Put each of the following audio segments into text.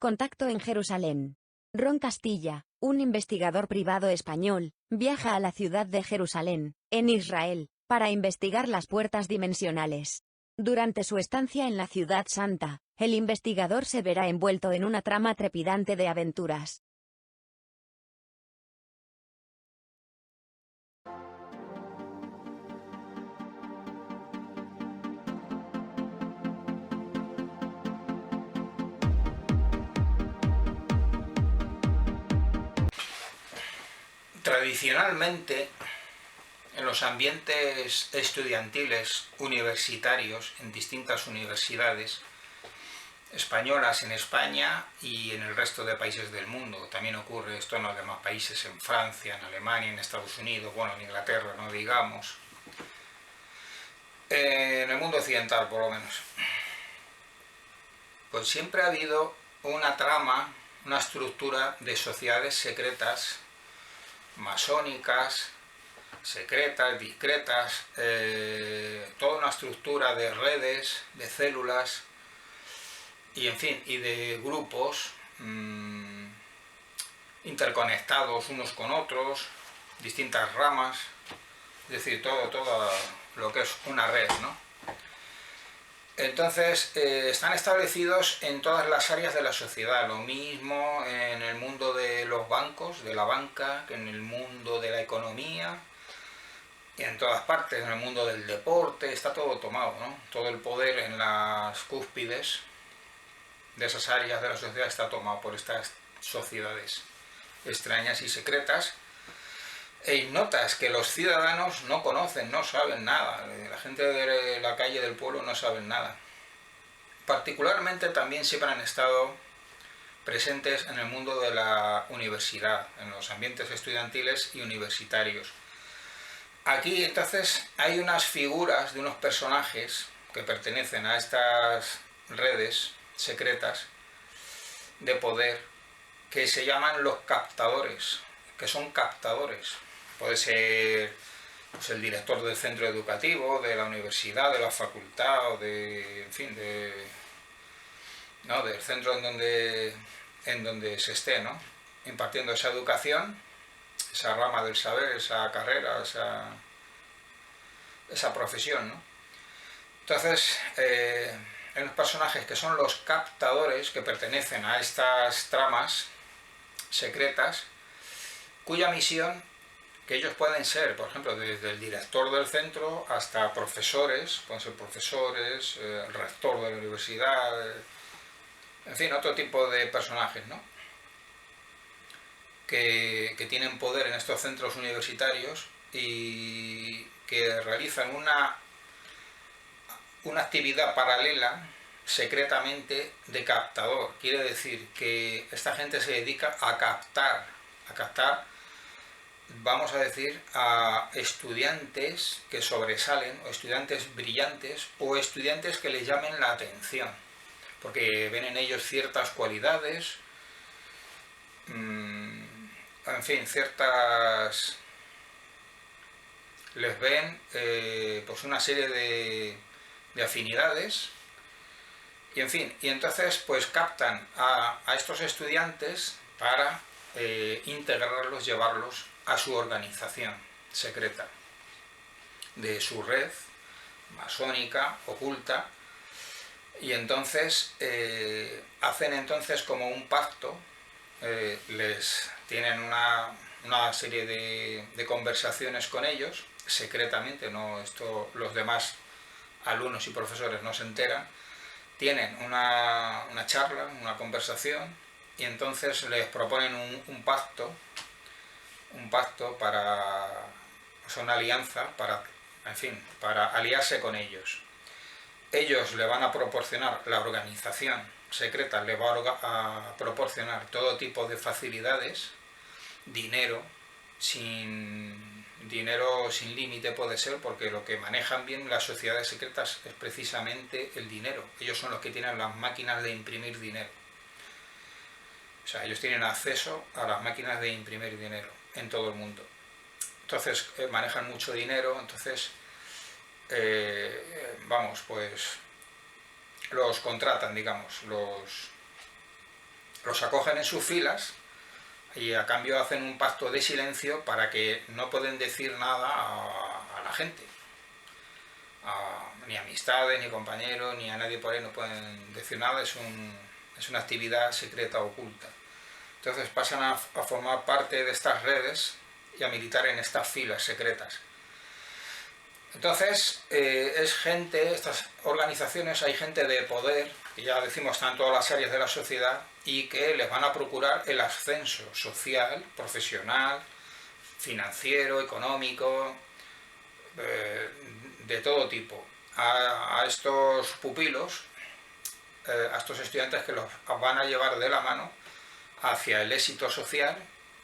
Contacto en Jerusalén. Ron Castilla, un investigador privado español, viaja a la ciudad de Jerusalén, en Israel, para investigar las puertas dimensionales. Durante su estancia en la Ciudad Santa, el investigador se verá envuelto en una trama trepidante de aventuras. Tradicionalmente, en los ambientes estudiantiles universitarios en distintas universidades españolas en España y en el resto de países del mundo, también ocurre esto en los demás países, en Francia, en Alemania, en Estados Unidos, bueno, en Inglaterra, no digamos, en el mundo occidental por lo menos, pues siempre ha habido una trama, una estructura de sociedades secretas, masónicas, secretas, discretas, toda una estructura de redes, de células y en fin, y de grupos interconectados unos con otros, distintas ramas, es decir, todo lo que es una red, ¿no? Entonces, están establecidos en todas las áreas de la sociedad, lo mismo en el mundo de los bancos, de la banca, que en el mundo de la economía, y en todas partes, en el mundo del deporte, está todo tomado, ¿no? Todo el poder en las cúspides de esas áreas de la sociedad está tomado por estas sociedades extrañas y secretas e ignotas que los ciudadanos no conocen, no saben nada. La gente de la calle del pueblo no sabe nada. Particularmente también siempre han estado presentes en el mundo de la universidad, en los ambientes estudiantiles y universitarios. Aquí entonces hay unas figuras de unos personajes que pertenecen a estas redes secretas de poder que se llaman los captadores, que son captadores. Puede ser pues, el director del centro educativo, de la universidad, de la facultad o de, en fin, del centro en donde se esté, ¿no? Impartiendo esa educación, esa rama del saber, esa carrera, esa profesión, ¿no? Entonces, hay unos personajes que son los captadores que pertenecen a estas tramas secretas, cuya misión, que ellos pueden ser, por ejemplo, desde el director del centro hasta profesores, pueden ser profesores, el rector de la universidad, en fin, otro tipo de personajes, ¿no? Que tienen poder en estos centros universitarios y que realizan una actividad paralela secretamente de captador. Quiere decir que esta gente se dedica a captar, vamos a decir, a estudiantes que sobresalen, o estudiantes brillantes, o estudiantes que les llamen la atención, porque ven en ellos ciertas cualidades, en fin, les ven pues una serie de afinidades, y en fin, y entonces pues captan a estos estudiantes para integrarlos, llevarlos a su organización secreta de su red masónica, oculta, y entonces hacen entonces como un pacto, les tienen una serie de conversaciones con ellos secretamente, no esto los demás alumnos y profesores no se enteran, tienen una charla, una conversación, y entonces les proponen un pacto para, o sea, una alianza para, en fin, para aliarse con ellos. Ellos le van a proporcionar, la organización secreta le va a proporcionar todo tipo de facilidades, dinero sin límite puede ser, porque lo que manejan bien las sociedades secretas es precisamente el dinero. Ellos son los que tienen las máquinas de imprimir dinero. O sea, ellos tienen acceso a las máquinas de imprimir dinero en todo el mundo. Entonces manejan mucho dinero, entonces vamos, pues los contratan, digamos, los acogen en sus filas y a cambio hacen un pacto de silencio para que no pueden decir nada a la gente. Ni amistades, ni compañeros, ni a nadie por ahí no pueden decir nada, es una actividad secreta oculta. Entonces pasan a formar parte de estas redes y a militar en estas filas secretas. Entonces, estas organizaciones, hay gente de poder, que ya decimos están en todas las áreas de la sociedad, y que les van a procurar el ascenso social, profesional, financiero, económico, de todo tipo. A estos pupilos, a estos estudiantes que los van a llevar de la mano hacia el éxito social,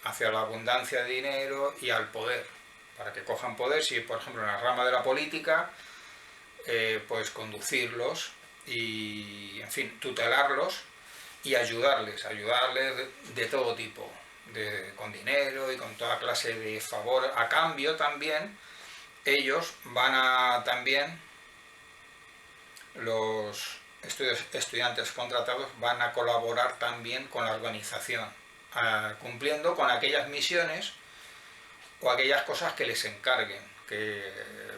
hacia la abundancia de dinero y al poder, para que cojan poder, si por ejemplo en la rama de la política, pues conducirlos y, en fin, tutelarlos y ayudarles de todo tipo, con dinero y con toda clase de favor. A cambio también, ellos van a también, los estudiantes contratados van a colaborar también con la organización, cumpliendo con aquellas misiones o aquellas cosas que les encarguen,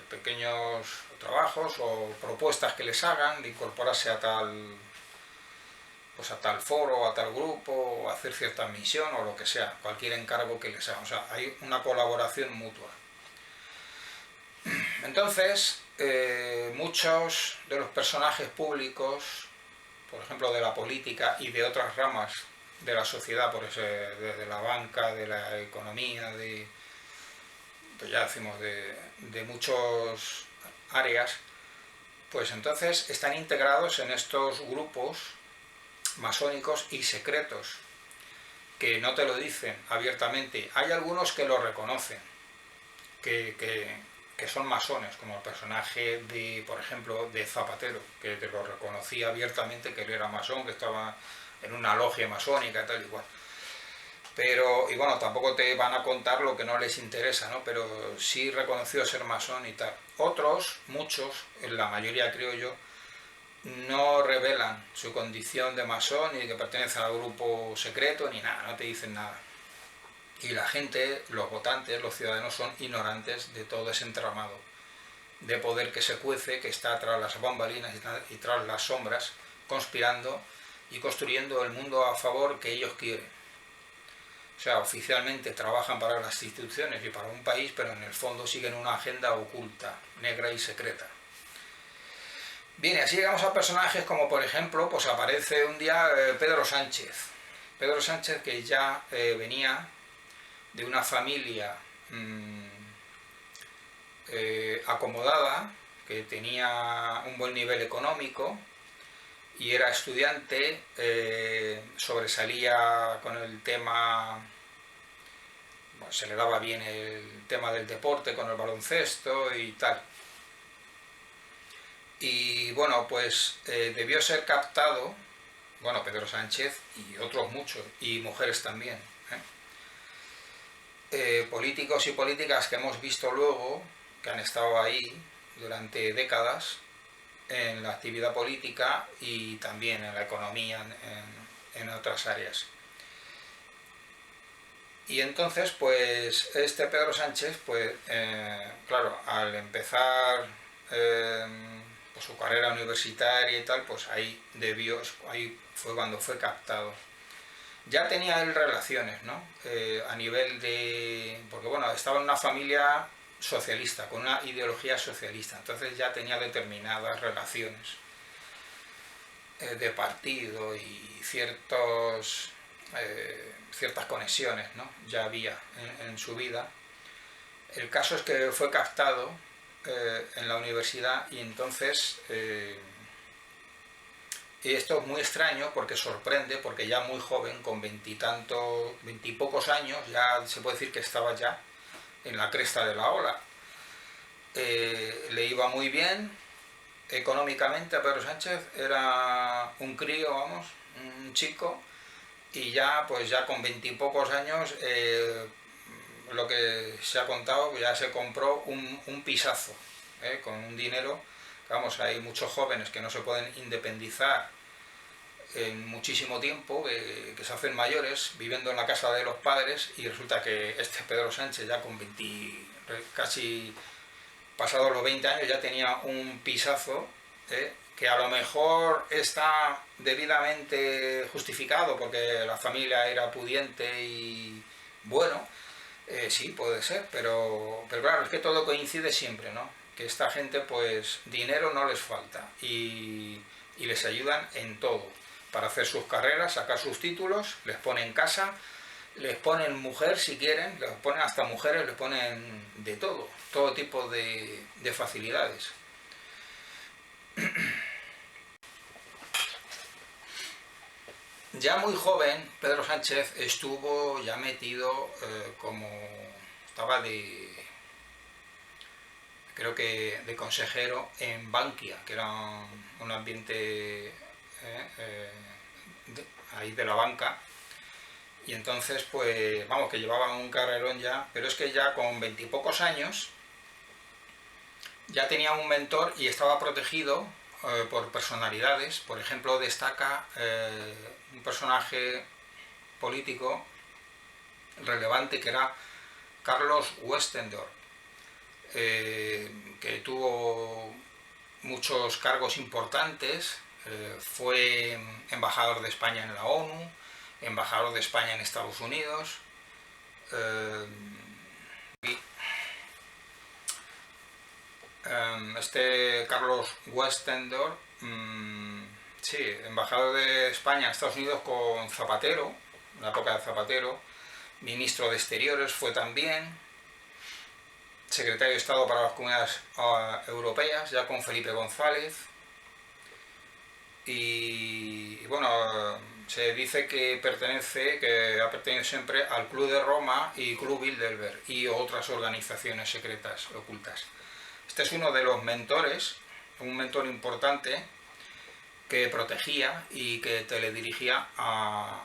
pequeños trabajos o propuestas que les hagan de incorporarse a tal foro, a tal grupo, o hacer cierta misión o lo que sea, cualquier encargo que les hagan. O sea, hay una colaboración mutua. Entonces, muchos de los personajes públicos, por ejemplo de la política y de otras ramas de la sociedad, por eso, de la banca, de la economía, pues ya decimos, de muchas áreas, pues entonces están integrados en estos grupos masónicos y secretos, que no te lo dicen abiertamente. Hay algunos que lo reconocen, que son masones, como el personaje por ejemplo, de Zapatero, que te lo reconocía abiertamente que él era masón, que estaba en una logia masónica y tal y cual. Pero, y bueno, tampoco te van a contar lo que no les interesa, ¿no? Pero sí reconoció ser masón y tal. Otros, muchos, en la mayoría creo yo, no revelan su condición de masón, ni que pertenecen al grupo secreto, ni nada, no te dicen nada. Y la gente, los votantes, los ciudadanos son ignorantes de todo ese entramado de poder que se cuece, que está tras las bambalinas y tras las sombras, conspirando y construyendo el mundo a favor que ellos quieren. O sea, oficialmente trabajan para las instituciones y para un país, pero en el fondo siguen una agenda oculta, negra y secreta. Bien, así llegamos a personajes como, por ejemplo, pues aparece un día Pedro Sánchez. Pedro Sánchez, que ya venía de una familia acomodada, que tenía un buen nivel económico y era estudiante, sobresalía con el tema, bueno, se le daba bien el tema del deporte con el baloncesto y tal. Y bueno, pues debió ser captado, bueno, Pedro Sánchez y otros muchos, y mujeres también, políticos y políticas que hemos visto luego, que han estado ahí durante décadas en la actividad política y también en la economía, en otras áreas. Y entonces, pues, este Pedro Sánchez, pues, claro, al empezar pues, su carrera universitaria y tal, pues ahí fue cuando fue captado. Ya tenía él relaciones, ¿no? A nivel porque bueno, estaba en una familia socialista, con una ideología socialista, entonces ya tenía determinadas relaciones de partido y ciertas conexiones, ¿no? Ya había en su vida. El caso es que fue captado en la universidad y entonces y esto es muy extraño porque sorprende, porque ya muy joven, con veintipocos años, ya se puede decir que estaba ya en la cresta de la ola. Le iba muy bien económicamente a Pedro Sánchez, era un crío, vamos, un chico, y ya pues ya con veintipocos años, lo que se ha contado, ya se compró un pisazo, con un dinero. Vamos, hay muchos jóvenes que no se pueden independizar en muchísimo tiempo, que se hacen mayores viviendo en la casa de los padres, y resulta que este Pedro Sánchez ya con 20, casi pasados los 20 años ya tenía un pisazo, que a lo mejor está debidamente justificado porque la familia era pudiente y bueno, sí, puede ser, pero claro, es que todo coincide siempre, ¿no? Que esta gente, pues, dinero no les falta y les ayudan en todo, para hacer sus carreras, sacar sus títulos, les ponen casa, les ponen mujer si quieren, les ponen hasta mujeres, les ponen de todo tipo de facilidades. Ya muy joven, Pedro Sánchez estuvo ya metido como estaba creo que de consejero en Bankia, que era un ambiente ahí de la banca, y entonces pues vamos, que llevaba un carrerón ya, pero es que ya con 20 y pocos años ya tenía un mentor y estaba protegido por personalidades. Por ejemplo, destaca un personaje político relevante que era Carlos Westendorp, que tuvo muchos cargos importantes, fue embajador de España en la ONU, embajador de España en Estados Unidos, este Carlos Westendorp, sí, embajador de España en Estados Unidos con Zapatero, en la época de Zapatero, ministro de Exteriores fue también, secretario de Estado para las Comunidades Europeas, ya con Felipe González, y bueno, se dice que ha pertenecido siempre al Club de Roma y Club Bilderberg y otras organizaciones secretas ocultas. Este es uno de los mentores, un mentor importante que protegía y que teledirigía a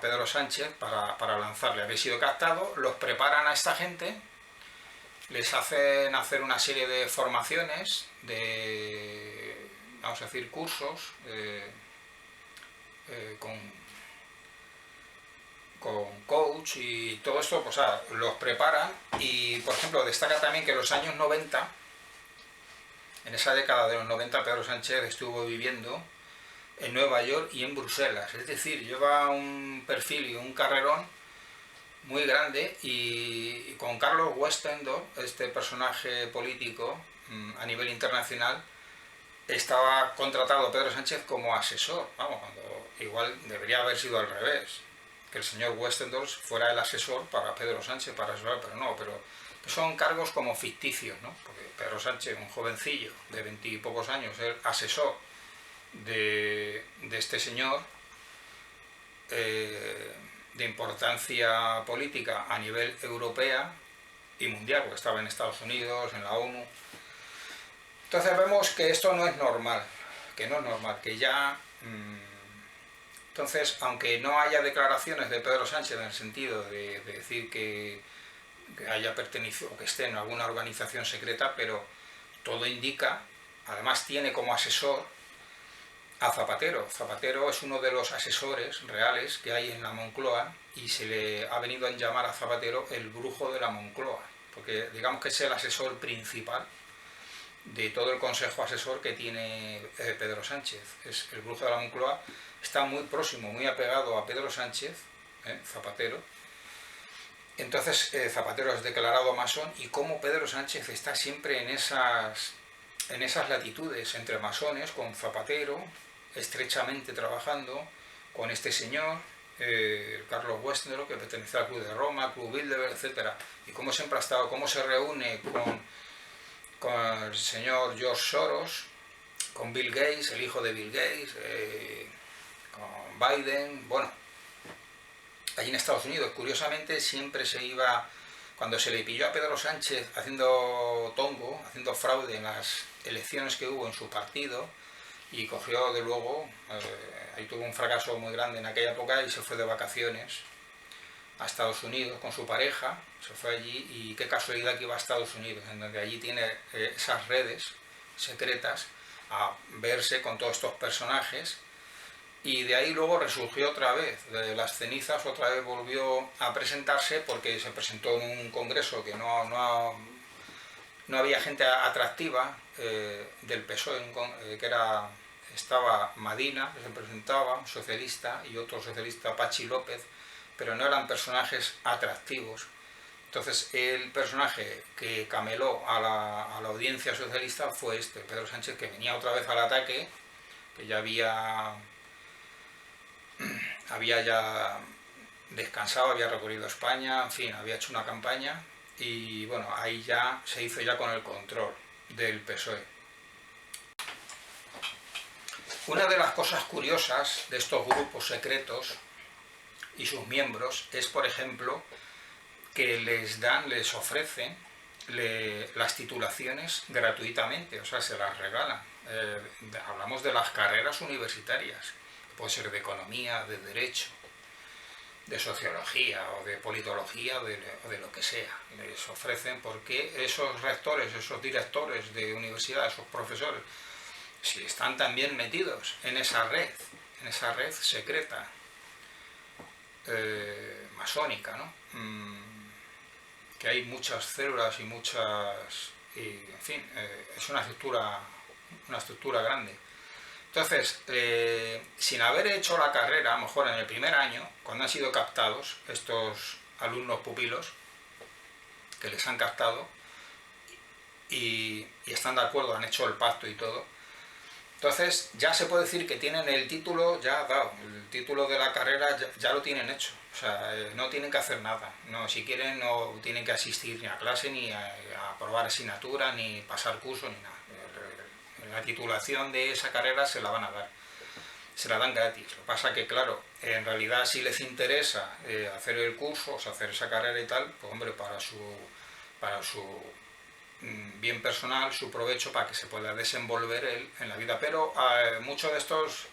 Pedro Sánchez para lanzarle. Habéis sido captados, los preparan a esta gente, les hacen hacer una serie de formaciones, vamos a decir, cursos con coach y todo esto, pues los preparan. Y por ejemplo destaca también que en los años 90, en esa década de los 90, Pedro Sánchez estuvo viviendo en Nueva York y en Bruselas, es decir, lleva un perfil y un carrerón muy grande. Y con Carlos Westendorp, este personaje político a nivel internacional, estaba contratado Pedro Sánchez como asesor, vamos, cuando igual debería haber sido al revés, que el señor Westendorp fuera el asesor para Pedro Sánchez, para asesorar, pero no, pero son cargos como ficticios, ¿no? Porque Pedro Sánchez, un jovencillo de 20 y pocos años, el asesor de este señor, de importancia política a nivel europea y mundial, porque estaba en Estados Unidos, en la ONU. Entonces vemos que esto no es normal, que ya... Entonces, aunque no haya declaraciones de Pedro Sánchez en el sentido de decir que haya pertenecido o que esté en alguna organización secreta, pero todo indica, además tiene como asesor a Zapatero. Zapatero es uno de los asesores reales que hay en la Moncloa y se le ha venido a llamar a Zapatero el brujo de la Moncloa, porque digamos que es el asesor principal de todo el consejo asesor que tiene Pedro Sánchez. Es el brujo de la Moncloa, está muy próximo, muy apegado a Pedro Sánchez, Zapatero. Entonces Zapatero es declarado masón, y como Pedro Sánchez está siempre en esas latitudes entre masones, con Zapatero estrechamente trabajando con este señor, Carlos Westendorp, que pertenece al Club de Roma, Club Bilderberg, etc. Y cómo siempre ha estado, cómo se reúne con el señor George Soros, con Bill Gates, el hijo de Bill Gates, con Biden, bueno, allí en Estados Unidos. Curiosamente siempre se iba, cuando se le pilló a Pedro Sánchez haciendo tongo, haciendo fraude en las elecciones que hubo en su partido, y cogió de luego, ahí tuvo un fracaso muy grande en aquella época y se fue de vacaciones a Estados Unidos con su pareja, se fue allí, y qué casualidad que iba a Estados Unidos, en donde allí tiene esas redes secretas, a verse con todos estos personajes y de ahí luego resurgió otra vez, de las cenizas otra vez volvió a presentarse porque se presentó en un congreso que no había gente atractiva del PSOE, que estaba Madina, que se presentaba, un socialista, y otro socialista, Pachi López, pero no eran personajes atractivos. Entonces el personaje que cameló a la audiencia socialista fue Pedro Sánchez, que venía otra vez al ataque, que ya había ya descansado, había recorrido España, en fin, había hecho una campaña y bueno, ahí ya se hizo ya con el control del PSOE. Una de las cosas curiosas de estos grupos secretos y sus miembros es, por ejemplo, que les ofrecen las titulaciones gratuitamente, o sea, se las regalan. Hablamos de las carreras universitarias, puede ser de economía, de derecho, de sociología o de politología o de lo que sea. Les ofrecen porque esos rectores, esos directores de universidad, esos profesores, si están también metidos en esa red secreta, masónica, ¿no? Que hay muchas células y en fin, es una estructura grande. Entonces, sin haber hecho la carrera, a lo mejor en el primer año, cuando han sido captados estos alumnos pupilos, que les han captado, y están de acuerdo, han hecho el pacto y todo, entonces ya se puede decir que tienen el título ya dado, el título de la carrera ya lo tienen hecho, o sea, no tienen que hacer nada, no, si quieren no tienen que asistir ni a clase, ni a aprobar asignatura, ni pasar curso, ni nada. La titulación de esa carrera se la van a dar, se la dan gratis. Lo que pasa que, claro, en realidad si les interesa hacer el curso, o sea, hacer esa carrera y tal, pues hombre, para su bien personal, su provecho, para que se pueda desenvolver él en la vida. Pero muchos de estos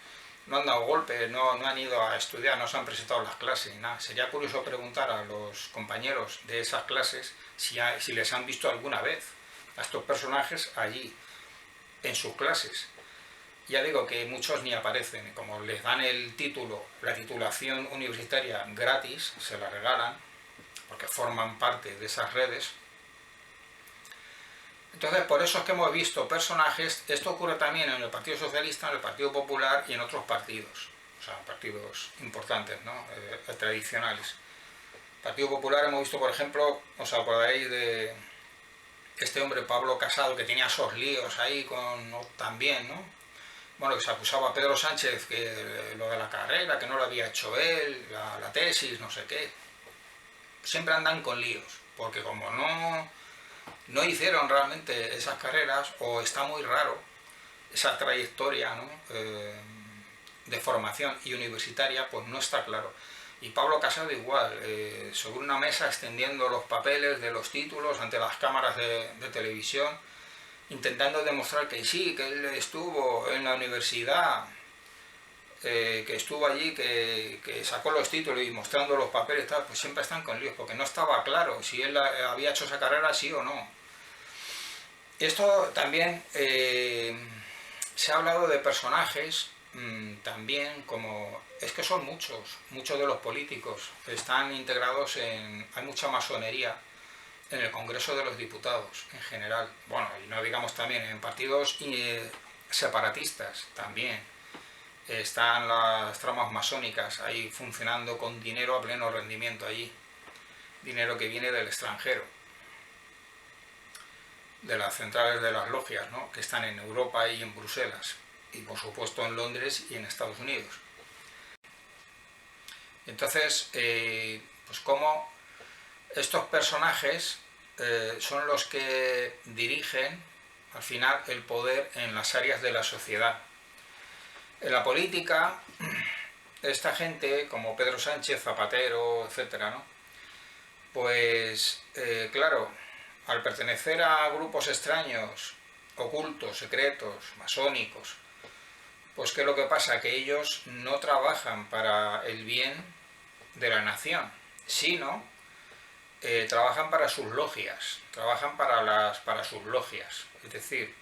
no han dado golpe, no han ido a estudiar, no se han presentado las clases, nada. Sería curioso preguntar a los compañeros de esas clases si les han visto alguna vez a estos personajes allí, en sus clases. Ya digo que muchos ni aparecen, como les dan el título, la titulación universitaria gratis, se la regalan, porque forman parte de esas redes. Entonces, por eso es que hemos visto personajes. Esto ocurre también en el Partido Socialista, en el Partido Popular y en otros partidos, o sea, partidos importantes, ¿no? Tradicionales. El Partido Popular hemos visto, por ejemplo, ¿os acordáis de este hombre Pablo Casado, que tenía esos líos ahí también, ¿no? Bueno, que se acusaba a Pedro Sánchez que lo de la carrera, que no lo había hecho él, la tesis, no sé qué. Siempre andan con líos, porque como no hicieron realmente esas carreras, o está muy raro esa trayectoria, ¿no? De formación y universitaria, pues no está claro. Y Pablo Casado igual, sobre una mesa extendiendo los papeles de los títulos ante las cámaras de televisión, intentando demostrar que sí, que él estuvo en la universidad, que estuvo allí, que sacó los títulos, y mostrando los papeles, tal, pues siempre están con líos, porque no estaba claro si él había hecho esa carrera sí o no. Esto también se ha hablado de personajes también, como es que son muchos de los políticos están integrados hay mucha masonería en el Congreso de los Diputados en general, bueno, y no digamos también en partidos separatistas también están las tramas masónicas ahí funcionando con dinero a pleno rendimiento allí, dinero que viene del extranjero, de las centrales de las logias, ¿no? Que están en Europa y en Bruselas, y por supuesto en Londres y en Estados Unidos. Entonces, pues como estos personajes son los que dirigen al final el poder en las áreas de la sociedad. En la política, esta gente como Pedro Sánchez, Zapatero, etcétera, ¿no? Pues claro, al pertenecer a grupos extraños, ocultos, secretos, masónicos, pues ¿qué es lo que pasa? Que ellos no trabajan para el bien de la nación, sino trabajan para sus logias, para sus logias, es decir,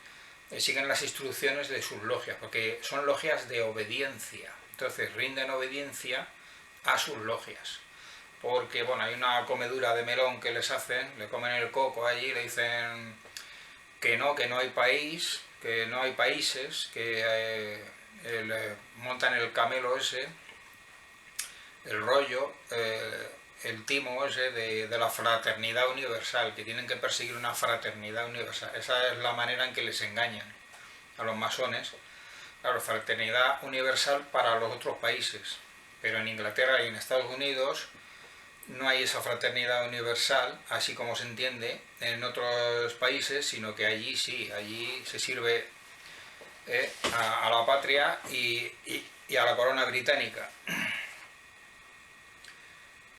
siguen las instrucciones de sus logias, porque son logias de obediencia. Entonces rinden obediencia a sus logias. Porque, bueno, hay una comedura de melón que les hacen, le comen el coco allí, le dicen que no hay país, que no hay países, que montan el camelo ese, el rollo, el timo ese de la fraternidad universal, que tienen que perseguir una fraternidad universal. Esa es la manera en que les engañan a los masones. Claro, fraternidad universal para los otros países, pero en Inglaterra y en Estados Unidos no hay esa fraternidad universal, así como se entiende en otros países, sino que allí sí, allí se sirve a la patria y a la corona británica.